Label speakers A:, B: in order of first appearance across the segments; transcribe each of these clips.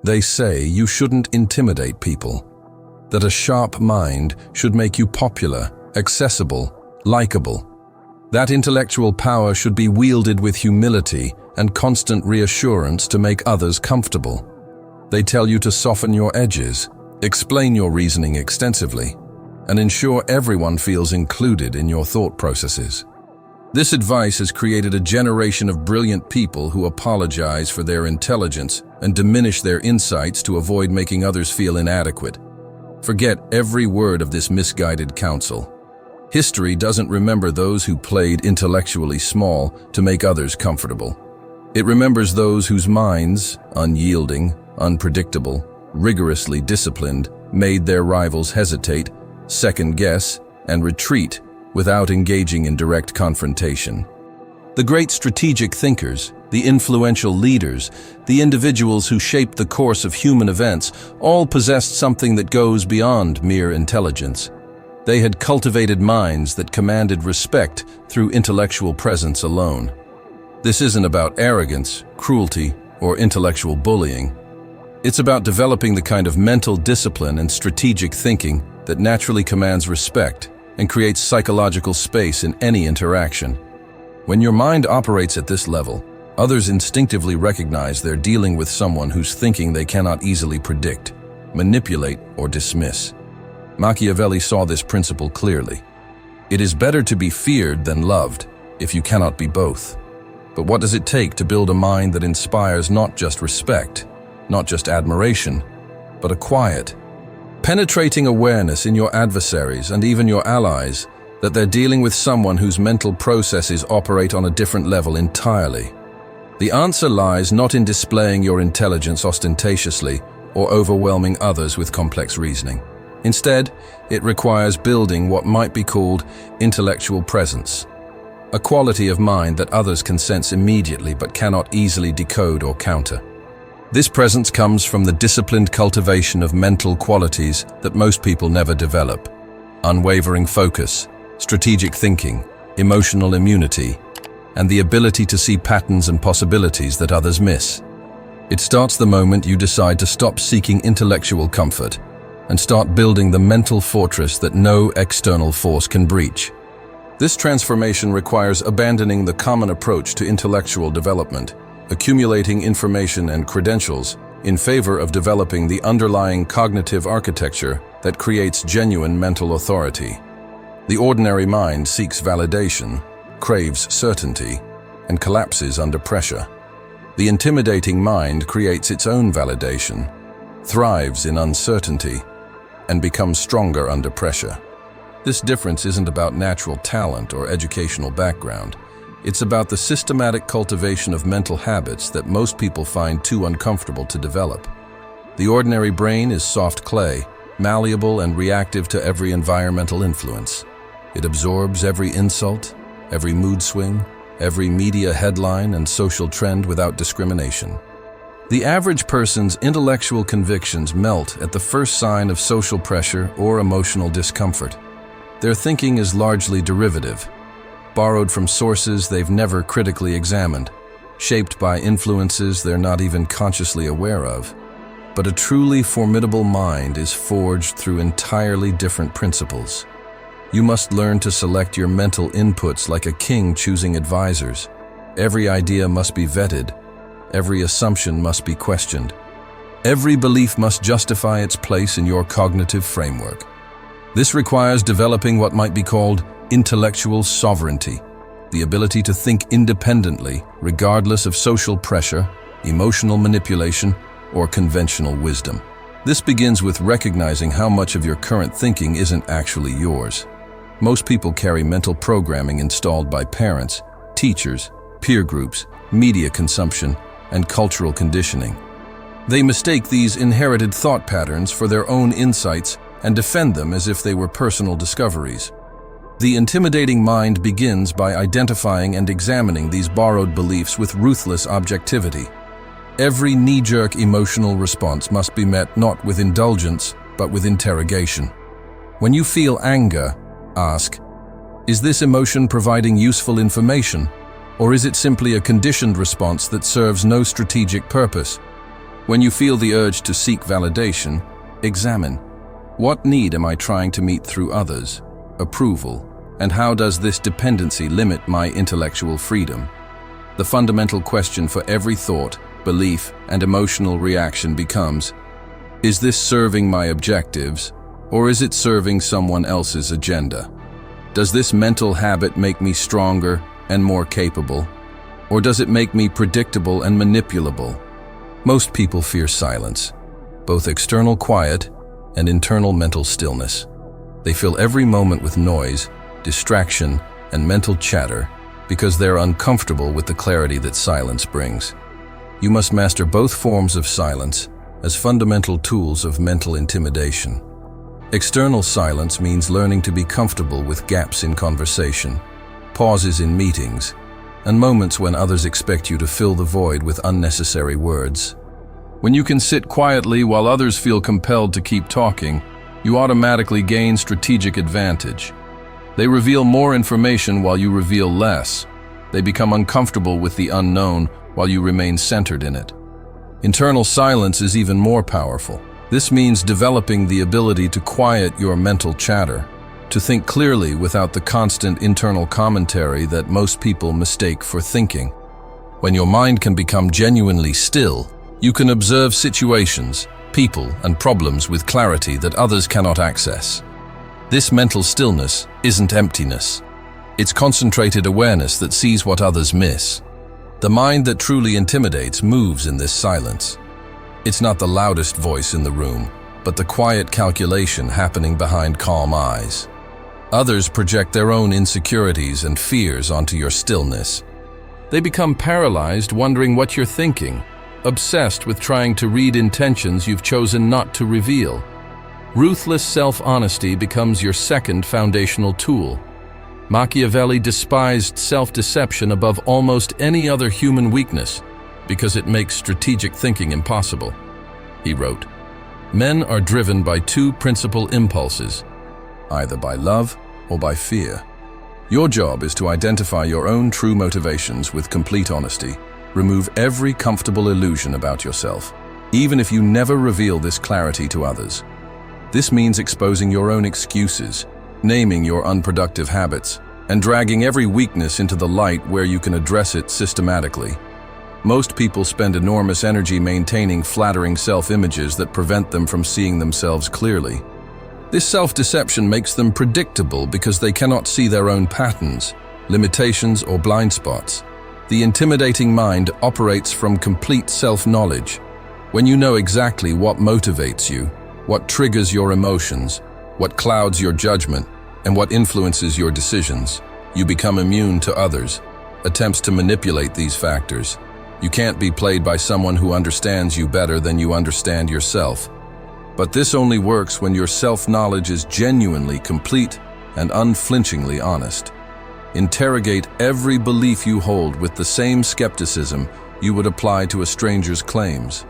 A: They say you shouldn't intimidate people, that a sharp mind should make you popular, accessible, likable. That intellectual power should be wielded with humility and constant reassurance to make others comfortable. They tell you to soften your edges, explain your reasoning extensively, and ensure everyone feels included in your thought processes. This advice has created a generation of brilliant people who apologize for their intelligence and diminish their insights to avoid making others feel inadequate. Forget every word of this misguided counsel. History doesn't remember those who played intellectually small to make others comfortable. It remembers those whose minds, unyielding, unpredictable, rigorously disciplined, made their rivals hesitate, second-guess, and retreat without engaging in direct confrontation. The great strategic thinkers, the influential leaders, the individuals who shaped the course of human events, all possessed something that goes beyond mere intelligence. They had cultivated minds that commanded respect through intellectual presence alone. This isn't about arrogance, cruelty, or intellectual bullying. It's about developing the kind of mental discipline and strategic thinking that naturally commands respect and creates psychological space in any interaction. When your mind operates at this level, others instinctively recognize they're dealing with someone whose thinking they cannot easily predict, manipulate, or dismiss. Machiavelli saw this principle clearly. It is better to be feared than loved, if you cannot be both. But what does it take to build a mind that inspires not just respect, not just admiration, but a quiet, penetrating awareness in your adversaries and even your allies that they're dealing with someone whose mental processes operate on a different level entirely? The answer lies not in displaying your intelligence ostentatiously or overwhelming others with complex reasoning. Instead, it requires building what might be called intellectual presence, a quality of mind that others can sense immediately but cannot easily decode or counter. This presence comes from the disciplined cultivation of mental qualities that most people never develop: unwavering focus, strategic thinking, emotional immunity, and the ability to see patterns and possibilities that others miss. It starts the moment you decide to stop seeking intellectual comfort and start building the mental fortress that no external force can breach. This transformation requires abandoning the common approach to intellectual development, accumulating information and credentials, in favor of developing the underlying cognitive architecture that creates genuine mental authority. The ordinary mind seeks validation, craves certainty, and collapses under pressure. The intimidating mind creates its own validation, thrives in uncertainty, and becomes stronger under pressure. This difference isn't about natural talent or educational background. It's about the systematic cultivation of mental habits that most people find too uncomfortable to develop. The ordinary brain is soft clay, malleable and reactive to every environmental influence. It absorbs every insult, every mood swing, every media headline and social trend without discrimination. The average person's intellectual convictions melt at the first sign of social pressure or emotional discomfort. Their thinking is largely derivative, borrowed from sources they've never critically examined, shaped by influences they're not even consciously aware of. But a truly formidable mind is forged through entirely different principles. You must learn to select your mental inputs like a king choosing advisors. Every idea must be vetted. Every assumption must be questioned. Every belief must justify its place in your cognitive framework. This requires developing what might be called intellectual sovereignty, the ability to think independently, regardless of social pressure, emotional manipulation, or conventional wisdom. This begins with recognizing how much of your current thinking isn't actually yours. Most people carry mental programming installed by parents, teachers, peer groups, media consumption, and cultural conditioning. They mistake these inherited thought patterns for their own insights and defend them as if they were personal discoveries. The intimidating mind begins by identifying and examining these borrowed beliefs with ruthless objectivity. Every knee-jerk emotional response must be met not with indulgence, but with interrogation. When you feel anger, ask, is this emotion providing useful information, or is it simply a conditioned response that serves no strategic purpose? When you feel the urge to seek validation, examine, what need am I trying to meet through others' approval, and how does this dependency limit my intellectual freedom? The fundamental question for every thought, belief, and emotional reaction becomes, is this serving my objectives, or is it serving someone else's agenda? Does this mental habit make me stronger and more capable, or does it make me predictable and manipulable? Most people fear silence, both external quiet and internal mental stillness. They fill every moment with noise, distraction, and mental chatter because they're uncomfortable with the clarity that silence brings. You must master both forms of silence as fundamental tools of mental intimidation. External silence means learning to be comfortable with gaps in conversation, pauses in meetings, and moments when others expect you to fill the void with unnecessary words. When you can sit quietly while others feel compelled to keep talking, you automatically gain strategic advantage. They reveal more information while you reveal less. They become uncomfortable with the unknown while you remain centered in it. Internal silence is even more powerful. This means developing the ability to quiet your mental chatter, to think clearly without the constant internal commentary that most people mistake for thinking. When your mind can become genuinely still, you can observe situations, people, and problems with clarity that others cannot access. This mental stillness isn't emptiness. It's concentrated awareness that sees what others miss. The mind that truly intimidates moves in this silence. It's not the loudest voice in the room, but the quiet calculation happening behind calm eyes. Others project their own insecurities and fears onto your stillness. They become paralyzed, wondering what you're thinking, obsessed with trying to read intentions you've chosen not to reveal. Ruthless self-honesty becomes your second foundational tool. Machiavelli despised self-deception above almost any other human weakness because it makes strategic thinking impossible. He wrote, "Men are driven by two principal impulses, either by love or by fear. Your job is to identify your own true motivations with complete honesty. Remove every comfortable illusion about yourself, even if you never reveal this clarity to others. This means exposing your own excuses, naming your unproductive habits, and dragging every weakness into the light where you can address it systematically. Most people spend enormous energy maintaining flattering self-images that prevent them from seeing themselves clearly. This self-deception makes them predictable because they cannot see their own patterns, limitations, or blind spots. The intimidating mind operates from complete self-knowledge. When you know exactly what motivates you, what triggers your emotions, what clouds your judgment, and what influences your decisions, you become immune to others' attempts to manipulate these factors. You can't be played by someone who understands you better than you understand yourself. But this only works when your self-knowledge is genuinely complete and unflinchingly honest. Interrogate every belief you hold with the same skepticism you would apply to a stranger's claims.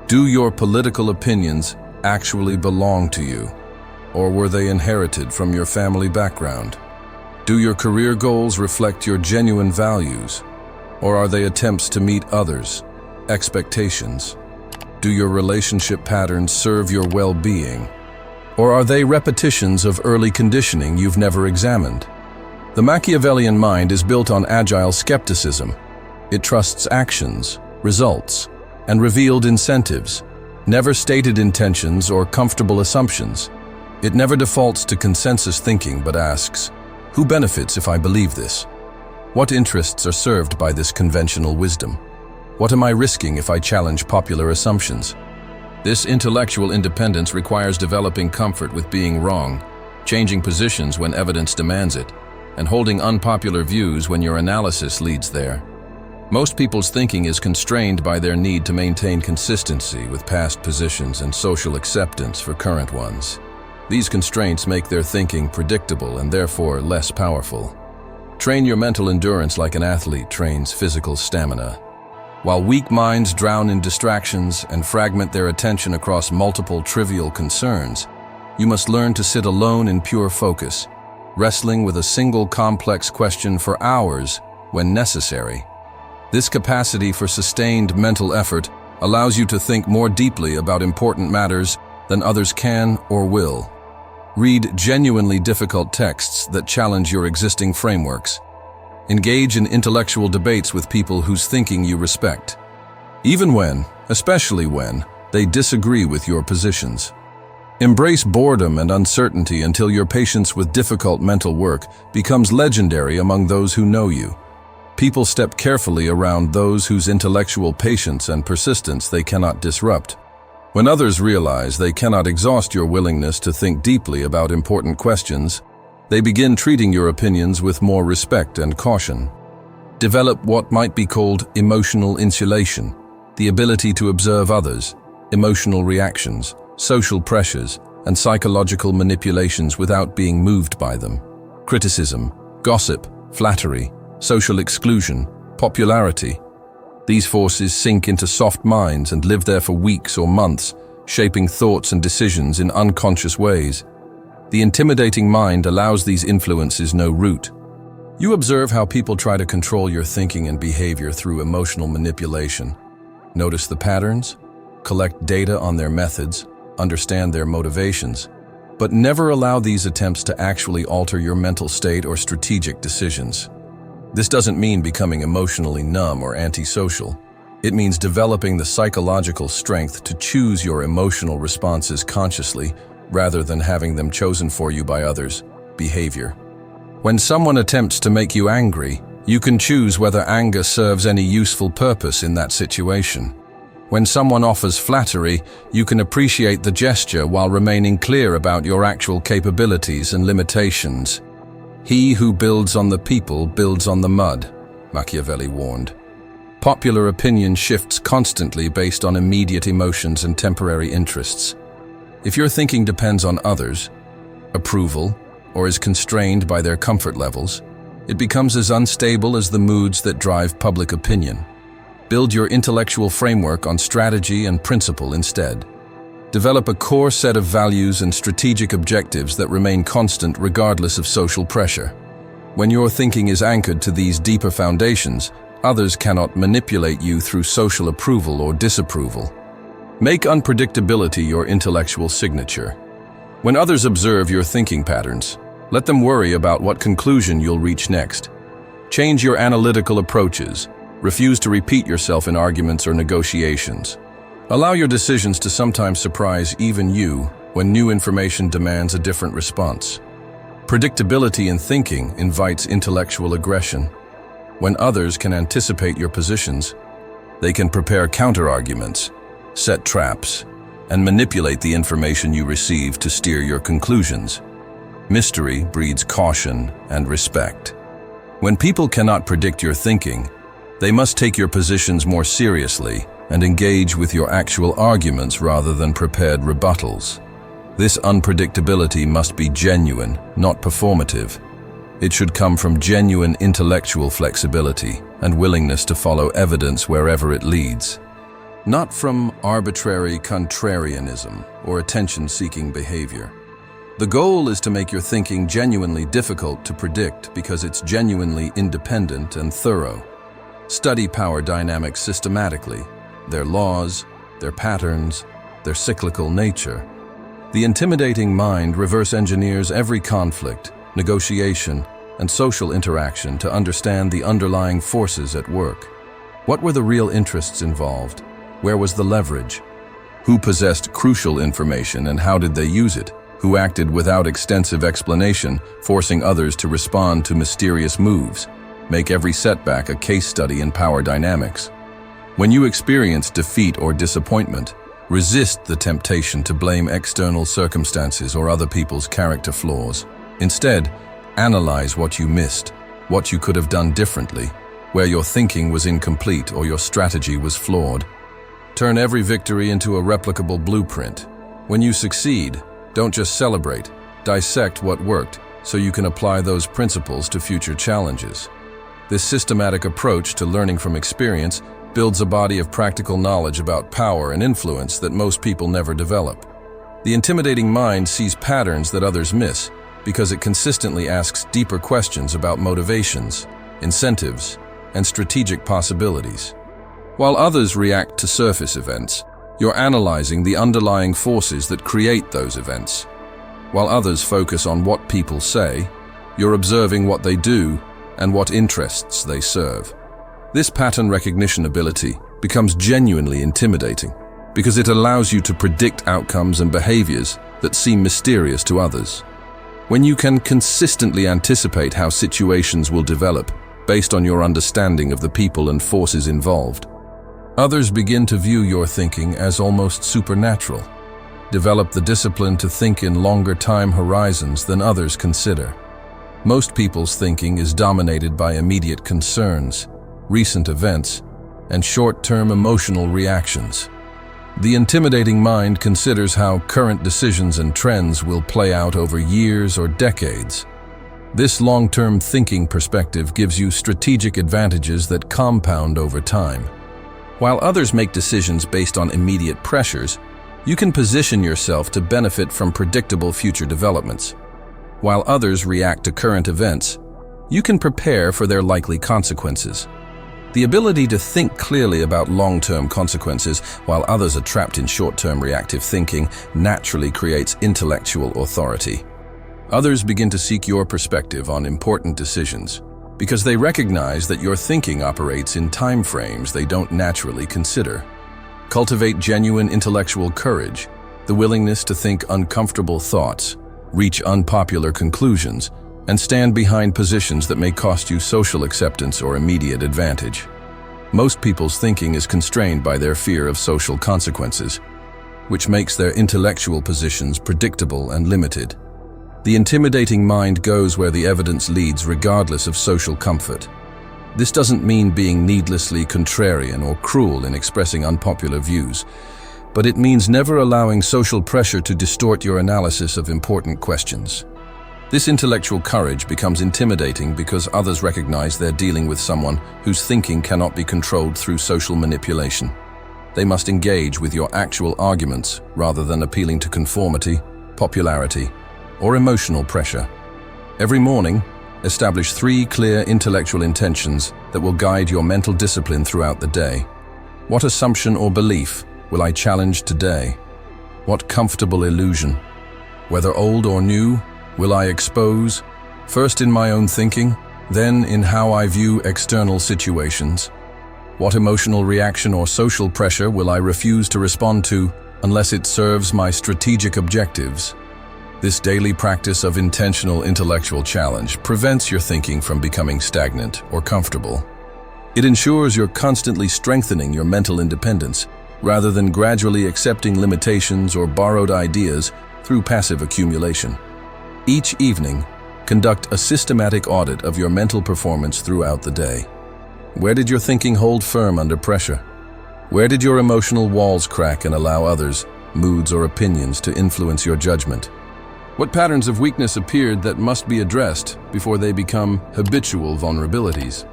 A: Do your political opinions actually belong to you, or were they inherited from your family background? Do your career goals reflect your genuine values, or are they attempts to meet others' expectations? Do your relationship patterns serve your well-being, or are they repetitions of early conditioning you've never examined? The Machiavellian mind is built on agile skepticism. It trusts actions, results, and revealed incentives, never stated intentions or comfortable assumptions. It never defaults to consensus thinking but asks, who benefits if I believe this? What interests are served by this conventional wisdom? What am I risking if I challenge popular assumptions? This intellectual independence requires developing comfort with being wrong, changing positions when evidence demands it, and holding unpopular views when your analysis leads there. Most people's thinking is constrained by their need to maintain consistency with past positions and social acceptance for current ones. These constraints make their thinking predictable and therefore less powerful. Train your mental endurance like an athlete trains physical stamina. While weak minds drown in distractions and fragment their attention across multiple trivial concerns, you must learn to sit alone in pure focus, wrestling with a single complex question for hours when necessary. This capacity for sustained mental effort allows you to think more deeply about important matters than others can or will. Read genuinely difficult texts that challenge your existing frameworks. Engage in intellectual debates with people whose thinking you respect, even when, especially when, they disagree with your positions. Embrace boredom and uncertainty until your patience with difficult mental work becomes legendary among those who know you. People step carefully around those whose intellectual patience and persistence they cannot disrupt. When others realize they cannot exhaust your willingness to think deeply about important questions, they begin treating your opinions with more respect and caution. Develop what might be called emotional insulation, the ability to observe others, emotional reactions, social pressures, and psychological manipulations without being moved by them. Criticism, gossip, flattery, social exclusion, popularity. These forces sink into soft minds and live there for weeks or months, shaping thoughts and decisions in unconscious ways. The intimidating mind allows these influences no root. You observe how people try to control your thinking and behavior through emotional manipulation. Notice the patterns, collect data on their methods, understand their motivations, but never allow these attempts to actually alter your mental state or strategic decisions. This doesn't mean becoming emotionally numb or antisocial. It means developing the psychological strength to choose your emotional responses consciously rather than having them chosen for you by others. Behavior. When someone attempts to make you angry, you can choose whether anger serves any useful purpose in that situation. When someone offers flattery, you can appreciate the gesture while remaining clear about your actual capabilities and limitations. He who builds on the people builds on the mud, Machiavelli warned. Popular opinion shifts constantly based on immediate emotions and temporary interests. If your thinking depends on others, approval, or is constrained by their comfort levels, it becomes as unstable as the moods that drive public opinion. Build your intellectual framework on strategy and principle instead. Develop a core set of values and strategic objectives that remain constant regardless of social pressure. When your thinking is anchored to these deeper foundations, others cannot manipulate you through social approval or disapproval. Make unpredictability your intellectual signature. When others observe your thinking patterns, let them worry about what conclusion you'll reach next. Change your analytical approaches. Refuse to repeat yourself in arguments or negotiations. Allow your decisions to sometimes surprise even you when new information demands a different response. Predictability in thinking invites intellectual aggression. When others can anticipate your positions, they can prepare counterarguments, set traps, and manipulate the information you receive to steer your conclusions. Mystery breeds caution and respect. When people cannot predict your thinking, they must take your positions more seriously and engage with your actual arguments rather than prepared rebuttals. This unpredictability must be genuine, not performative. It should come from genuine intellectual flexibility and willingness to follow evidence wherever it leads. Not from arbitrary contrarianism or attention-seeking behavior. The goal is to make your thinking genuinely difficult to predict because it's genuinely independent and thorough. Study power dynamics systematically, their laws, their patterns, their cyclical nature. The intimidating mind reverse engineers every conflict, negotiation, and social interaction to understand the underlying forces at work. What were the real interests involved? Where was the leverage? Who possessed crucial information and how did they use it? Who acted without extensive explanation, forcing others to respond to mysterious moves? Make every setback a case study in power dynamics. When you experience defeat or disappointment, resist the temptation to blame external circumstances or other people's character flaws. Instead, analyze what you missed, what you could have done differently, where your thinking was incomplete or your strategy was flawed. Turn every victory into a replicable blueprint. When you succeed, don't just celebrate, dissect what worked so you can apply those principles to future challenges. This systematic approach to learning from experience builds a body of practical knowledge about power and influence that most people never develop. The intimidating mind sees patterns that others miss because it consistently asks deeper questions about motivations, incentives, and strategic possibilities. While others react to surface events, you're analyzing the underlying forces that create those events. While others focus on what people say, you're observing what they do and what interests they serve. This pattern recognition ability becomes genuinely intimidating because it allows you to predict outcomes and behaviors that seem mysterious to others. When you can consistently anticipate how situations will develop based on your understanding of the people and forces involved, others begin to view your thinking as almost supernatural. Develop the discipline to think in longer time horizons than others consider. Most people's thinking is dominated by immediate concerns, recent events, and short-term emotional reactions. The intimidating mind considers how current decisions and trends will play out over years or decades. This long-term thinking perspective gives you strategic advantages that compound over time. While others make decisions based on immediate pressures, you can position yourself to benefit from predictable future developments. While others react to current events, you can prepare for their likely consequences. The ability to think clearly about long-term consequences while others are trapped in short-term reactive thinking naturally creates intellectual authority. Others begin to seek your perspective on important decisions because they recognize that your thinking operates in time frames they don't naturally consider. Cultivate genuine intellectual courage, the willingness to think uncomfortable thoughts, reach unpopular conclusions, and stand behind positions that may cost you social acceptance or immediate advantage. Most people's thinking is constrained by their fear of social consequences, which makes their intellectual positions predictable and limited. The intimidating mind goes where the evidence leads regardless of social comfort. This doesn't mean being needlessly contrarian or cruel in expressing unpopular views, but it means never allowing social pressure to distort your analysis of important questions. This intellectual courage becomes intimidating because others recognize they're dealing with someone whose thinking cannot be controlled through social manipulation. They must engage with your actual arguments rather than appealing to conformity, popularity, or emotional pressure. Every morning, establish 3 clear intellectual intentions that will guide your mental discipline throughout the day. What assumption or belief will I challenge today? What comfortable illusion, whether old or new, will I expose, first in my own thinking, then in how I view external situations? What emotional reaction or social pressure will I refuse to respond to unless it serves my strategic objectives? This daily practice of intentional intellectual challenge prevents your thinking from becoming stagnant or comfortable. It ensures you're constantly strengthening your mental independence rather than gradually accepting limitations or borrowed ideas through passive accumulation. Each evening, conduct a systematic audit of your mental performance throughout the day. Where did your thinking hold firm under pressure? Where did your emotional walls crack and allow others, moods, or opinions to influence your judgment? What patterns of weakness appeared that must be addressed before they become habitual vulnerabilities?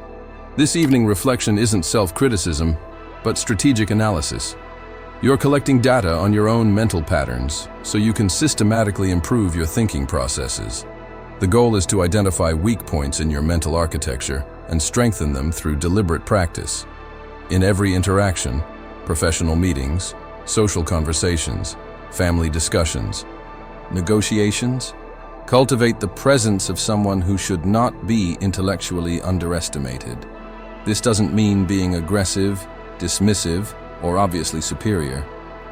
A: This evening reflection isn't self-criticism, but strategic analysis. You're collecting data on your own mental patterns so you can systematically improve your thinking processes. The goal is to identify weak points in your mental architecture and strengthen them through deliberate practice. In every interaction, professional meetings, social conversations, family discussions, negotiations, cultivate the presence of someone who should not be intellectually underestimated. This doesn't mean being aggressive, dismissive, or obviously superior.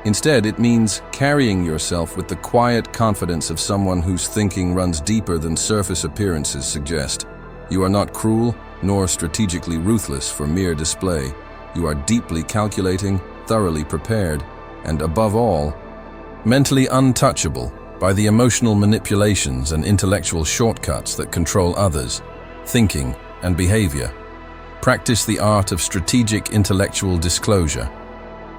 A: Instead, it means carrying yourself with the quiet confidence of someone whose thinking runs deeper than surface appearances suggest. You are not cruel nor strategically ruthless for mere display. You are deeply calculating, thoroughly prepared, and above all, mentally untouchable by the emotional manipulations and intellectual shortcuts that control others, thinking, and behavior. Practice the art of strategic intellectual disclosure.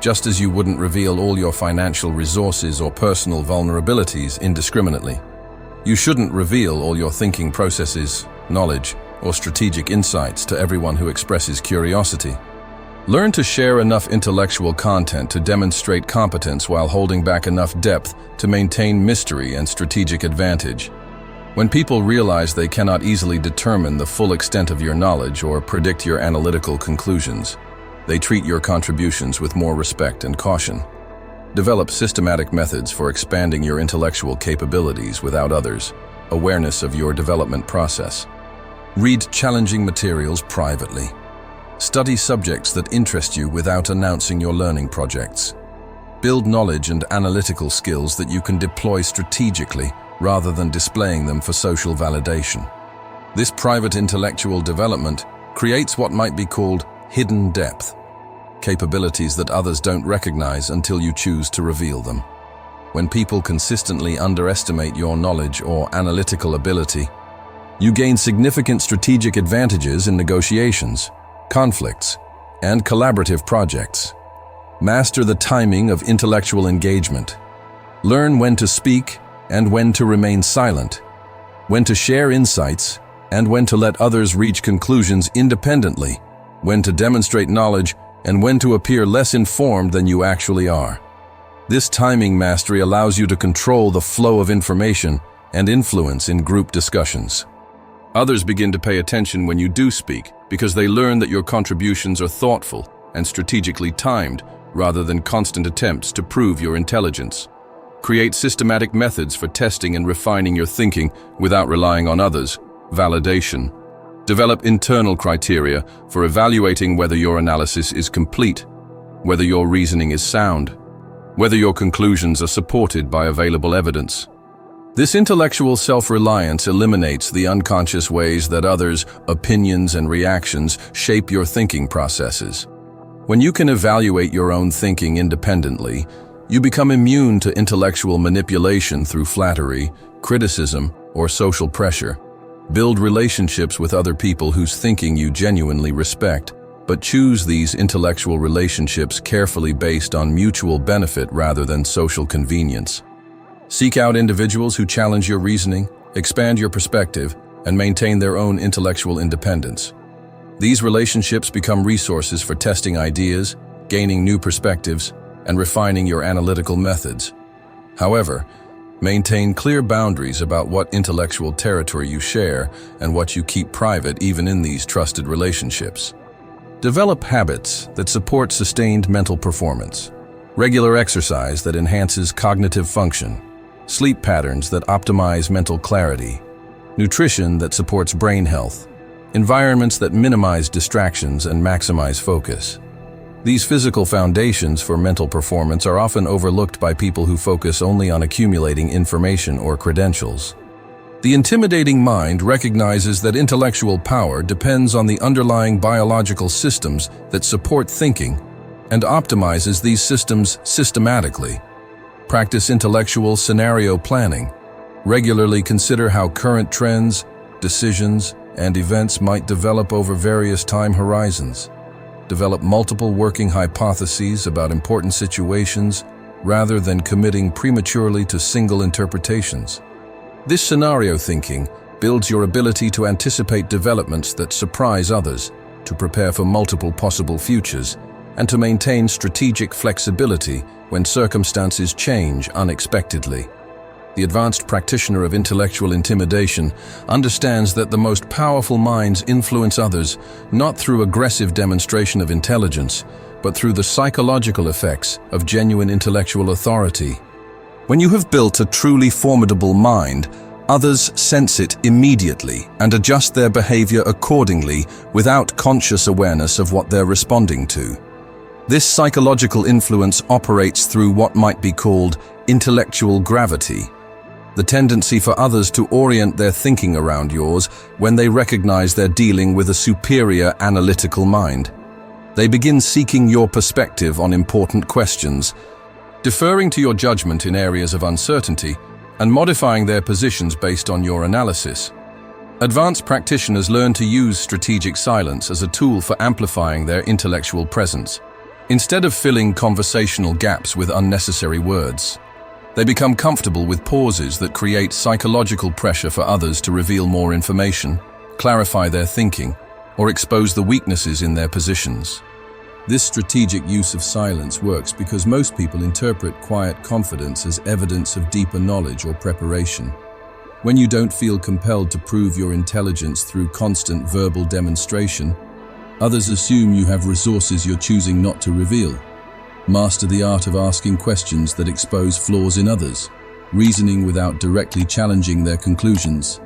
A: Just as you wouldn't reveal all your financial resources or personal vulnerabilities indiscriminately, you shouldn't reveal all your thinking processes, knowledge, or strategic insights to everyone who expresses curiosity. Learn to share enough intellectual content to demonstrate competence while holding back enough depth to maintain mystery and strategic advantage. When people realize they cannot easily determine the full extent of your knowledge or predict your analytical conclusions, They treat your contributions with more respect and caution. Develop systematic methods for expanding your intellectual capabilities without others. Awareness of your development process. Read challenging materials privately. Study subjects that interest you without announcing your learning projects. Build knowledge and analytical skills that you can deploy strategically rather than displaying them for social validation. This private intellectual development creates what might be called hidden depth, capabilities that others don't recognize until you choose to reveal them. When people consistently underestimate your knowledge or analytical ability, you gain significant strategic advantages in negotiations, conflicts, and collaborative projects. Master the timing of intellectual engagement. Learn when to speak and when to remain silent, when to share insights and when to let others reach conclusions independently, when to demonstrate knowledge and when to appear less informed than you actually are. This timing mastery allows you to control the flow of information and influence in group discussions. Others begin to pay attention when you do speak because they learn that your contributions are thoughtful and strategically timed rather than constant attempts to prove your intelligence. Create systematic methods for testing and refining your thinking without relying on others. Validation. Develop internal criteria for evaluating whether your analysis is complete, whether your reasoning is sound, whether your conclusions are supported by available evidence. This intellectual self-reliance eliminates the unconscious ways that others' opinions and reactions shape your thinking processes. When you can evaluate your own thinking independently, you become immune to intellectual manipulation through flattery, criticism, or social pressure. Build relationships with other people whose thinking you genuinely respect, but choose these intellectual relationships carefully based on mutual benefit rather than social convenience. Seek out individuals who challenge your reasoning, expand your perspective, and maintain their own intellectual independence. These relationships become resources for testing ideas, gaining new perspectives, and refining your analytical methods. However, maintain clear boundaries about what intellectual territory you share and what you keep private even in these trusted relationships. Develop habits that support sustained mental performance. Regular exercise that enhances cognitive function. Sleep patterns that optimize mental clarity. Nutrition that supports brain health. Environments that minimize distractions and maximize focus. These physical foundations for mental performance are often overlooked by people who focus only on accumulating information or credentials. The intimidating mind recognizes that intellectual power depends on the underlying biological systems that support thinking and optimizes these systems systematically. Practice intellectual scenario planning. Regularly consider how current trends, decisions, and events might develop over various time horizons. Develop multiple working hypotheses about important situations rather than committing prematurely to single interpretations. This scenario thinking builds your ability to anticipate developments that surprise others, to prepare for multiple possible futures, and to maintain strategic flexibility when circumstances change unexpectedly. The advanced practitioner of intellectual intimidation understands that the most powerful minds influence others not through aggressive demonstration of intelligence, but through the psychological effects of genuine intellectual authority. When you have built a truly formidable mind, others sense it immediately and adjust their behavior accordingly without conscious awareness of what they're responding to. This psychological influence operates through what might be called intellectual gravity, the tendency for others to orient their thinking around yours when they recognize they're dealing with a superior analytical mind. They begin seeking your perspective on important questions, deferring to your judgment in areas of uncertainty, and modifying their positions based on your analysis. Advanced practitioners learn to use strategic silence as a tool for amplifying their intellectual presence. Instead of filling conversational gaps with unnecessary words, they become comfortable with pauses that create psychological pressure for others to reveal more information, clarify their thinking, or expose the weaknesses in their positions. This strategic use of silence works because most people interpret quiet confidence as evidence of deeper knowledge or preparation. When you don't feel compelled to prove your intelligence through constant verbal demonstration,
B: Others assume you have resources you're choosing not to reveal. Master the art of asking questions that expose flaws in others, reasoning without directly challenging their conclusions.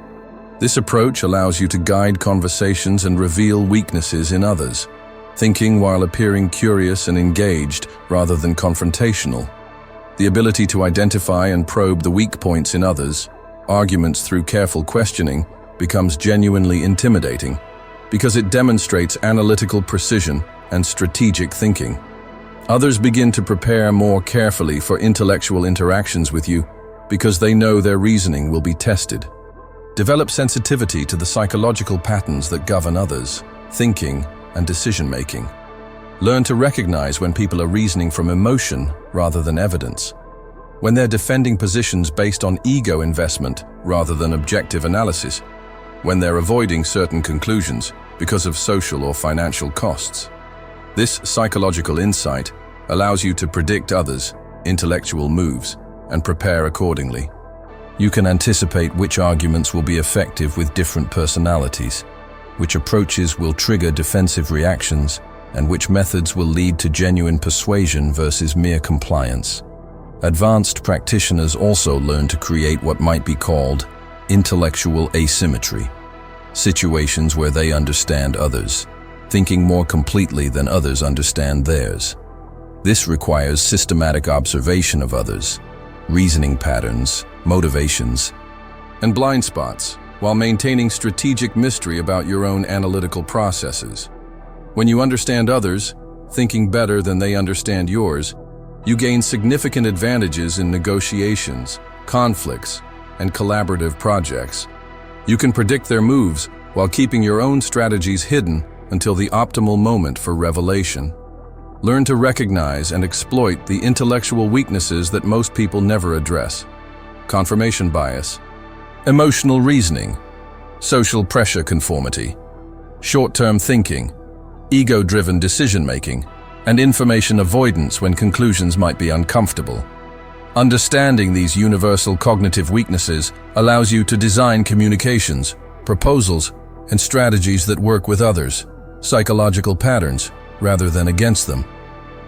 A: This approach allows you to guide conversations and reveal weaknesses in others, thinking while appearing curious and engaged rather than confrontational. The ability to identify and probe the weak points in others, arguments through careful questioning, becomes genuinely intimidating because it demonstrates analytical precision and strategic thinking. Others begin to prepare more carefully for intellectual interactions with you because they know their reasoning will be tested. Develop sensitivity to the psychological patterns that govern others, thinking, and decision-making. Learn to recognize when people are reasoning from emotion rather than evidence, when they're defending positions based on ego investment rather than objective analysis, when they're avoiding certain conclusions because of social or financial costs. This psychological insight allows you to predict others' intellectual moves and prepare accordingly. You can anticipate which arguments will be effective with different personalities, which approaches will trigger defensive reactions, and which methods will lead to genuine persuasion versus mere compliance. Advanced practitioners also learn to create what might be called intellectual asymmetry, situations where they understand others, thinking more completely than others understand theirs. This requires systematic observation of others, reasoning patterns, motivations, and blind spots, while maintaining strategic mystery about your own analytical processes. When you understand others, thinking better than they understand yours, you gain significant advantages in negotiations, conflicts, and collaborative projects. You can predict their moves while keeping your own strategies hidden until the optimal moment for revelation. Learn to recognize and exploit the intellectual weaknesses that most people never address. Confirmation bias, emotional reasoning, social pressure conformity, short-term thinking, ego-driven decision-making, and information avoidance when conclusions might be uncomfortable. Understanding these universal cognitive weaknesses allows you to design communications, proposals, and strategies that work with others, psychological patterns, rather than against them.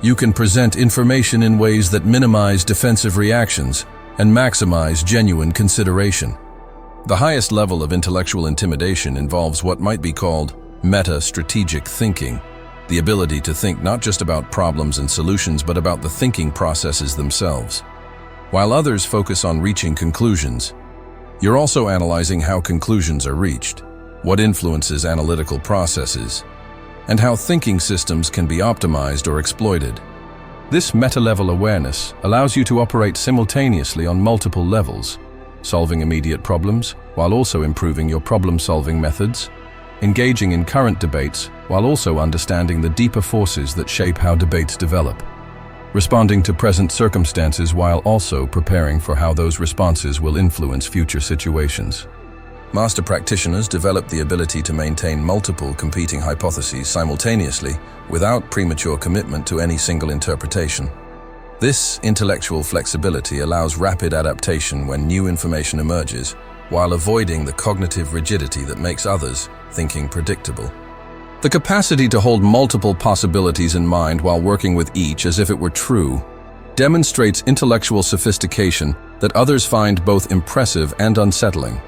A: You can present information in ways that minimize defensive reactions and maximize genuine consideration. The highest level of intellectual intimidation involves what might be called meta-strategic thinking, the ability to think not just about problems and solutions but about the thinking processes themselves. While others focus on reaching conclusions, you're also analyzing how conclusions are reached, what influences analytical processes, and how thinking systems can be optimized or exploited. This meta-level awareness allows you to operate simultaneously on multiple levels, solving immediate problems while also improving your problem-solving methods, engaging in current debates while also understanding the deeper forces that shape how debates develop, responding to present circumstances while also preparing for how those responses will influence future situations. Master practitioners develop the ability to maintain multiple competing hypotheses simultaneously without premature commitment to any single interpretation. This intellectual flexibility allows rapid adaptation when new information emerges, while avoiding the cognitive rigidity that makes others' thinking predictable. The capacity to hold multiple possibilities in mind while working with each as if it were true demonstrates intellectual sophistication that others find both impressive and unsettling.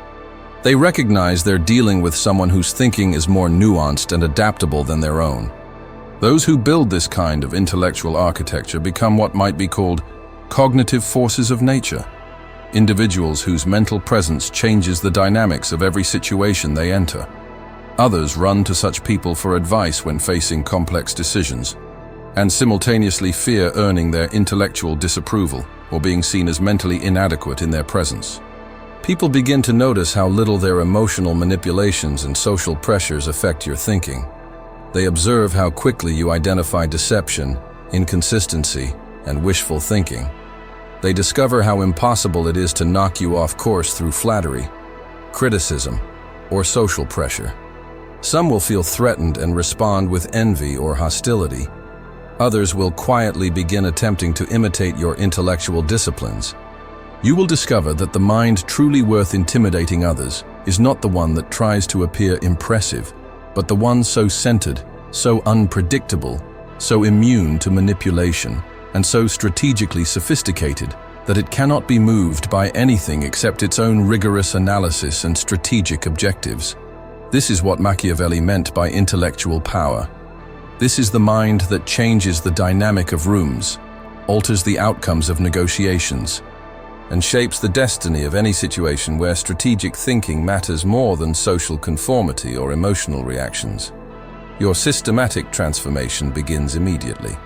A: They recognize they're dealing with someone whose thinking is more nuanced and adaptable than their own. Those who build this kind of intellectual architecture become what might be called cognitive forces of nature, individuals whose mental presence changes the dynamics of every situation they enter. Others run to such people for advice when facing complex decisions, and simultaneously fear earning their intellectual disapproval or being seen as mentally inadequate in their presence. People begin to notice how little their emotional manipulations and social pressures affect your thinking. They observe how quickly you identify deception, inconsistency, and wishful thinking. They discover how impossible it is to knock you off course through flattery, criticism, or social pressure. Some will feel threatened and respond with envy or hostility. Others will quietly begin attempting to imitate your intellectual disciplines. You will discover that the mind truly worth intimidating others is not the one that tries to appear impressive, but the one so centered, so unpredictable, so immune to manipulation, and so strategically sophisticated that it cannot be moved by anything except its own rigorous analysis and strategic objectives. This is what Machiavelli meant by intellectual power. This is the mind that changes the dynamic of rooms, alters the outcomes of negotiations, and shapes the destiny of any situation where strategic thinking matters more than social conformity or emotional reactions. Your systematic transformation begins immediately.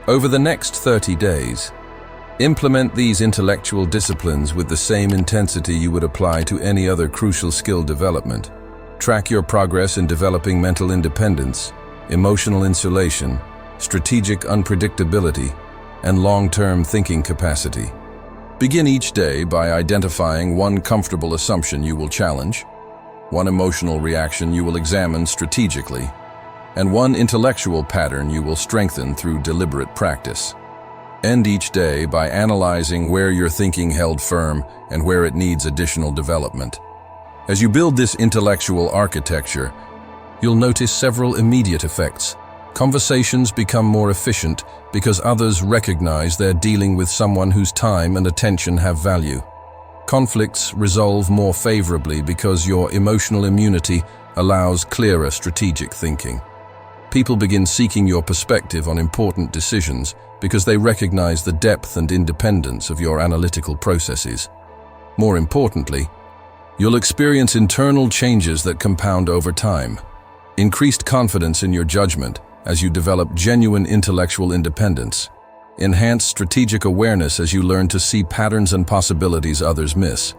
A: Over the next 30 days, implement these intellectual disciplines with the same intensity you would apply to any other crucial skill development. Track your progress in developing mental independence, emotional insulation, strategic unpredictability, and long-term thinking capacity. Begin each day by identifying one comfortable assumption you will challenge, one emotional reaction you will examine strategically, and one intellectual pattern you will strengthen through deliberate practice. End each day by analyzing where your thinking held firm and where it needs additional development. As you build this intellectual architecture, you'll notice several immediate effects. Conversations become more efficient because others recognize they're dealing with someone whose time and attention have value. Conflicts resolve more favorably because your emotional immunity allows clearer strategic thinking. People begin seeking your perspective on important decisions because they recognize the depth and independence of your analytical processes. More importantly, you'll experience internal changes that compound over time. Increased confidence in your judgment as you develop genuine intellectual independence. Enhanced strategic awareness as you learn to see patterns and possibilities others miss.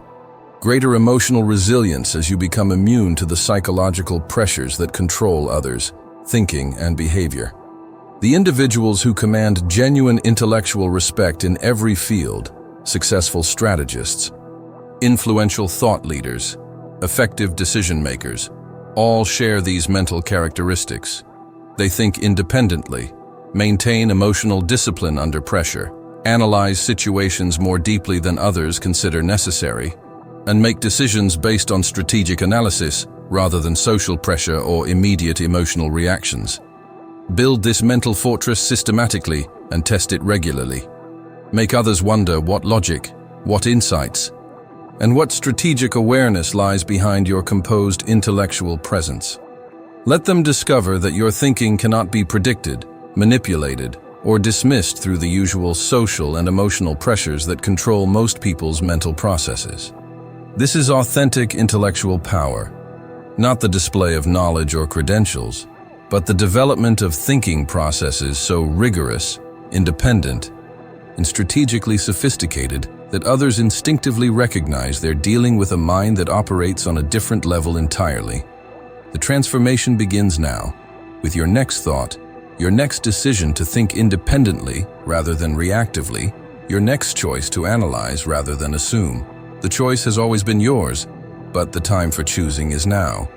A: Greater emotional resilience as you become immune to the psychological pressures that control others' thinking and behavior. The individuals who command genuine intellectual respect in every field, successful strategists, influential thought leaders, effective decision makers, all share these mental characteristics. They think independently, maintain emotional discipline under pressure, analyze situations more deeply than others consider necessary, and make decisions based on strategic analysis rather than social pressure or immediate emotional reactions. Build this mental fortress systematically and test it regularly. Make others wonder what logic, what insights, and what strategic awareness lies behind your composed intellectual presence. Let them discover that your thinking cannot be predicted, manipulated, or dismissed through the usual social and emotional pressures that control most people's mental processes. This is authentic intellectual power, not the display of knowledge or credentials, but the development of thinking processes so rigorous, independent, and strategically sophisticated that others instinctively recognize they're dealing with a mind that operates on a different level entirely. The transformation begins now, with your next thought, your next decision to think independently rather than reactively, your next choice to analyze rather than assume. The choice has always been yours, but the time for choosing is now.